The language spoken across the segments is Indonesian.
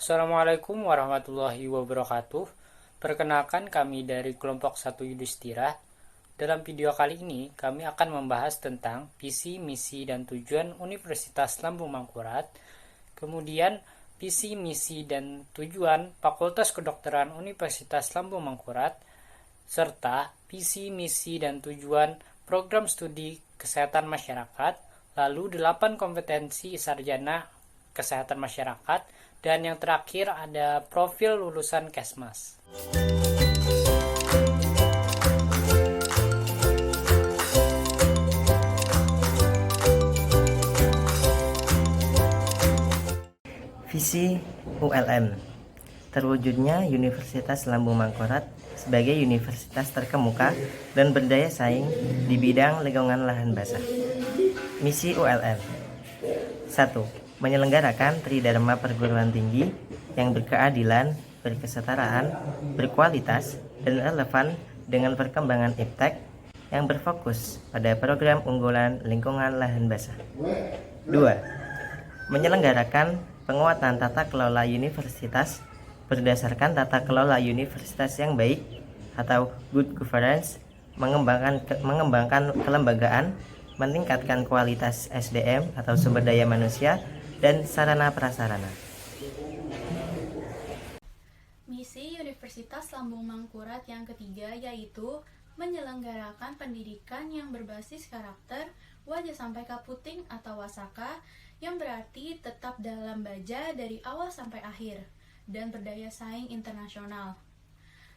Assalamualaikum warahmatullahi wabarakatuh. Perkenalkan kami dari kelompok 1 Yudhistira. Dalam video kali ini kami akan membahas tentang visi, misi, dan tujuan Universitas Lambung Mangkurat. Kemudian visi, misi, dan tujuan Fakultas Kedokteran Universitas Lambung Mangkurat, serta visi, misi, dan tujuan program studi kesehatan masyarakat, lalu 8 kompetensi sarjana kesehatan masyarakat, dan yang terakhir ada profil lulusan Kesmas. Visi ULM, terwujudnya Universitas Lambung Mangkurat sebagai universitas terkemuka dan berdaya saing di bidang lingkungan lahan basah. Misi ULM 1. Menyelenggarakan tridharma perguruan tinggi yang berkeadilan, berkesetaraan, berkualitas, dan relevan dengan perkembangan iptek yang berfokus pada program unggulan lingkungan lahan basah. 2. Menyelenggarakan penguatan tata kelola universitas berdasarkan tata kelola universitas yang baik atau good governance, mengembangkan kelembagaan, meningkatkan kualitas SDM atau sumber daya manusia, dan sarana prasarana. Misi Universitas Lambung Mangkurat yang ketiga yaitu menyelenggarakan pendidikan yang berbasis karakter, wajah sampai kaputing atau wasaka, yang berarti tetap dalam baja dari awal sampai akhir dan berdaya saing internasional.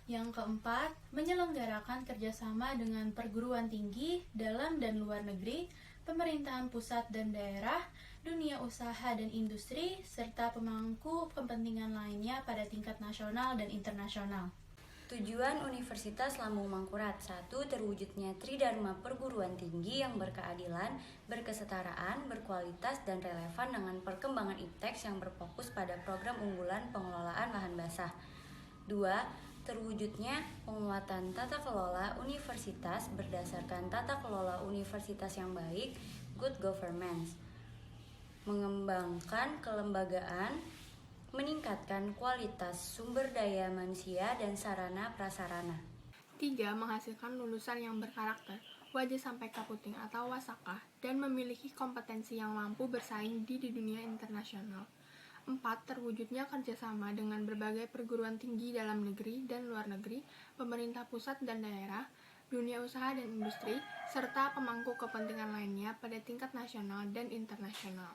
Yang keempat, menyelenggarakan kerjasama dengan perguruan tinggi dalam dan luar negeri, pemerintahan pusat dan daerah, dunia usaha dan industri, serta pemangku kepentingan lainnya pada tingkat nasional dan internasional. Tujuan Universitas Lambung Mangkurat 1. Terwujudnya tridharma perguruan tinggi yang berkeadilan, berkesetaraan, berkualitas, dan relevan dengan perkembangan iptek yang berfokus pada program unggulan pengelolaan lahan basah. 2. Terwujudnya penguatan tata kelola universitas berdasarkan tata kelola universitas yang baik, good governance, mengembangkan kelembagaan, meningkatkan kualitas sumber daya manusia dan sarana prasarana. 3. Menghasilkan lulusan yang berkarakter, wajah sampai kaputing atau wasaka, dan memiliki kompetensi yang mampu bersaing di dunia internasional. 4. Terwujudnya kerjasama dengan berbagai perguruan tinggi dalam negeri dan luar negeri, pemerintah pusat dan daerah, dunia usaha dan industri, serta pemangku kepentingan lainnya pada tingkat nasional dan internasional.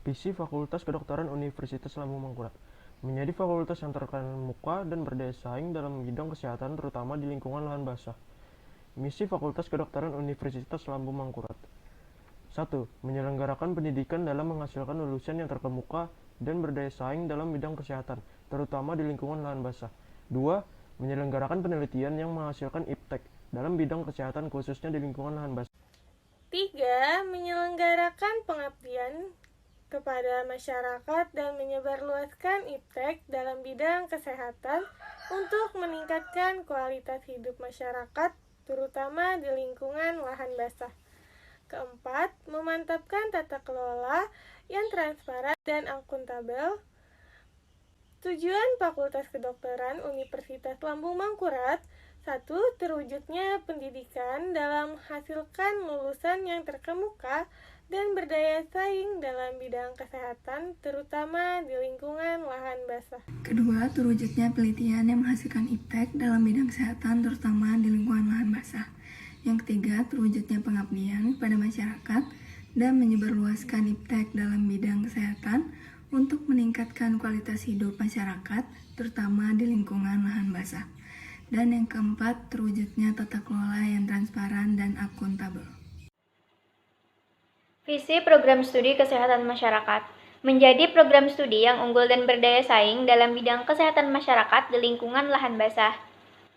Visi Fakultas Kedokteran Universitas Lambung Mangkurat menjadi fakultas yang terkemuka dan berdaya saing dalam bidang kesehatan terutama di lingkungan lahan basah. Misi Fakultas Kedokteran Universitas Lambung Mangkurat 1. Menyelenggarakan pendidikan dalam menghasilkan lulusan yang terkemuka dan berdaya saing dalam bidang kesehatan terutama di lingkungan lahan basah. 2. Menyelenggarakan penelitian yang menghasilkan iptek dalam bidang kesehatan khususnya di lingkungan lahan basah. 3. Menyelenggarakan pengabdian kepada masyarakat dan menyebarluaskan iptek dalam bidang kesehatan untuk meningkatkan kualitas hidup masyarakat, terutama di lingkungan lahan basah. 4. Memantapkan tata kelola yang transparan dan akuntabel. Tujuan Fakultas Kedokteran Universitas Lambung Mangkurat 1. Terwujudnya pendidikan dalam menghasilkan lulusan yang terkemuka dan berdaya saing dalam bidang kesehatan, terutama di lingkungan lahan basah. Kedua, terwujudnya penelitian yang menghasilkan iptek dalam bidang kesehatan, terutama di lingkungan lahan basah. Yang ketiga, terwujudnya pengabdian kepada masyarakat dan menyebarluaskan iptek dalam bidang kesehatan untuk meningkatkan kualitas hidup masyarakat, terutama di lingkungan lahan basah. Dan yang keempat, terwujudnya tata kelola yang transparan dan akuntabel. Visi program studi kesehatan masyarakat menjadi program studi yang unggul dan berdaya saing dalam bidang kesehatan masyarakat di lingkungan lahan basah.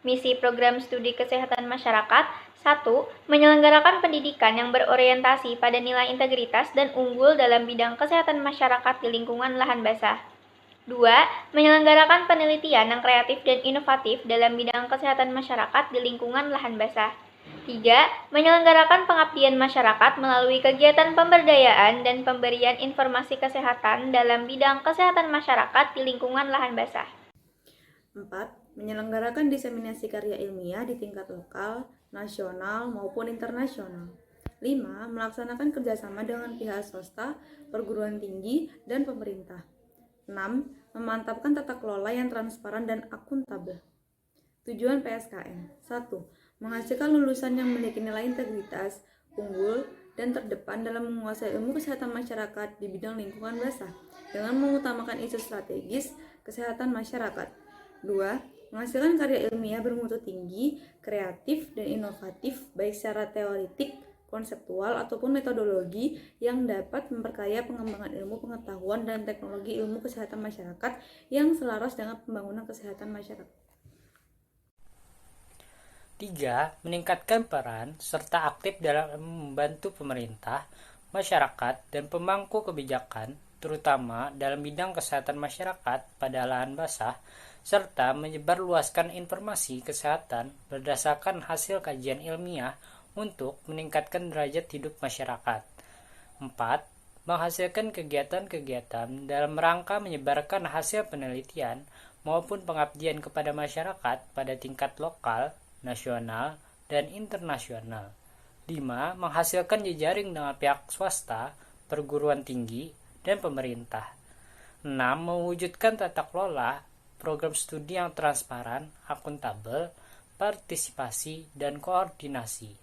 Misi program studi kesehatan masyarakat 1. Menyelenggarakan pendidikan yang berorientasi pada nilai integritas dan unggul dalam bidang kesehatan masyarakat di lingkungan lahan basah. 2. Menyelenggarakan penelitian yang kreatif dan inovatif dalam bidang kesehatan masyarakat di lingkungan lahan basah. 3. Menyelenggarakan pengabdian masyarakat melalui kegiatan pemberdayaan dan pemberian informasi kesehatan dalam bidang kesehatan masyarakat di lingkungan lahan basah. 4. Menyelenggarakan diseminasi karya ilmiah di tingkat lokal, nasional, maupun internasional. 5. Melaksanakan kerjasama dengan pihak swasta, perguruan tinggi, dan pemerintah. 6. Memantapkan tata kelola yang transparan dan akuntabel. Tujuan PSKM. 1. Menghasilkan lulusan yang memiliki nilai integritas, unggul, dan terdepan dalam menguasai ilmu kesehatan masyarakat di bidang lingkungan basah dengan mengutamakan isu strategis kesehatan masyarakat. 2. Menghasilkan karya ilmiah bermutu tinggi, kreatif, dan inovatif baik secara teoretik, konseptual, ataupun metodologi yang dapat memperkaya pengembangan ilmu pengetahuan dan teknologi ilmu kesehatan masyarakat yang selaras dengan pembangunan kesehatan masyarakat. 3. Meningkatkan peran serta aktif dalam membantu pemerintah, masyarakat, dan pemangku kebijakan, terutama dalam bidang kesehatan masyarakat pada lahan basah, serta menyebarluaskan informasi kesehatan berdasarkan hasil kajian ilmiah untuk meningkatkan derajat hidup masyarakat. 4. Menghasilkan kegiatan-kegiatan dalam rangka menyebarkan hasil penelitian maupun pengabdian kepada masyarakat pada tingkat lokal, nasional, dan internasional. 5. Menghasilkan jejaring dengan pihak swasta, perguruan tinggi, dan pemerintah. 6. Mewujudkan tata kelola program studi yang transparan, akuntabel, partisipasi, dan koordinasi.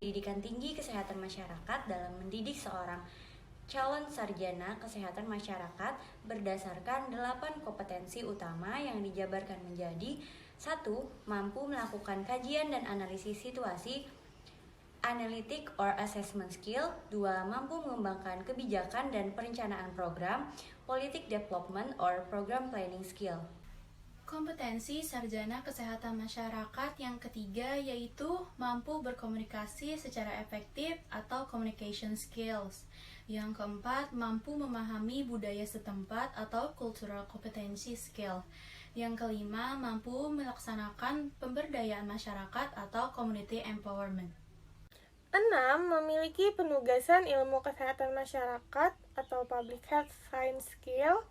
Pendidikan tinggi kesehatan masyarakat dalam mendidik seorang calon sarjana kesehatan masyarakat berdasarkan 8 kompetensi utama yang dijabarkan menjadi 1. Mampu melakukan kajian dan analisis situasi, analytic or assessment skill. 2. Mampu mengembangkan kebijakan dan perencanaan program, politic development or program planning skill. Kompetensi sarjana kesehatan masyarakat yang ketiga yaitu mampu berkomunikasi secara efektif atau communication skills. Yang keempat, mampu memahami budaya setempat atau cultural competency skill. Yang kelima, mampu melaksanakan pemberdayaan masyarakat atau community empowerment. 6. Memiliki penugasan ilmu kesehatan masyarakat atau public health science skill.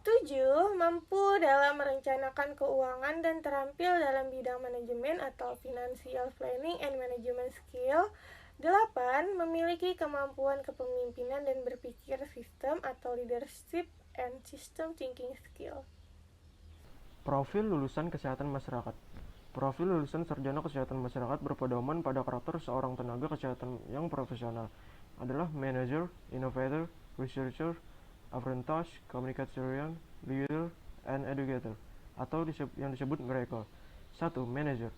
7. Mampu dalam merencanakan keuangan dan terampil dalam bidang manajemen atau financial planning and management skill. 8. Memiliki kemampuan kepemimpinan dan berpikir sistem atau leadership and system thinking skill. Profil lulusan kesehatan masyarakat. Profil lulusan sarjana kesehatan masyarakat berpedoman pada karakter seorang tenaga kesehatan yang profesional adalah manager, innovator, researcher, apprentice, communication, leader, and educator, atau yang disebut mereka. 1. Manager,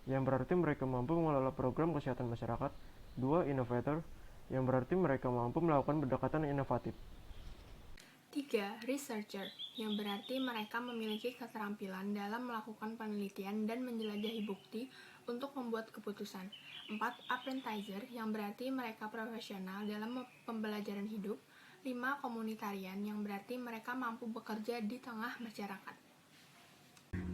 yang berarti mereka mampu mengelola program kesehatan masyarakat. 2. Innovator, yang berarti mereka mampu melakukan pendekatan inovatif. 3. Researcher, yang berarti mereka memiliki keterampilan dalam melakukan penelitian dan menjelajahi bukti untuk membuat keputusan. 4. Apprenticer, yang berarti mereka profesional dalam pembelajaran hidup. 5. Komunitarian, yang berarti mereka mampu bekerja di tengah masyarakat.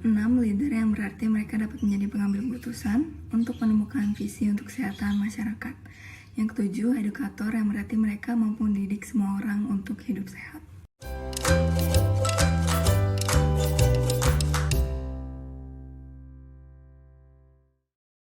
6. Leader, yang berarti mereka dapat menjadi pengambil keputusan untuk menemukan visi untuk kesehatan masyarakat. Yang ketujuh, edukator, yang berarti mereka mampu mendidik semua orang untuk hidup sehat.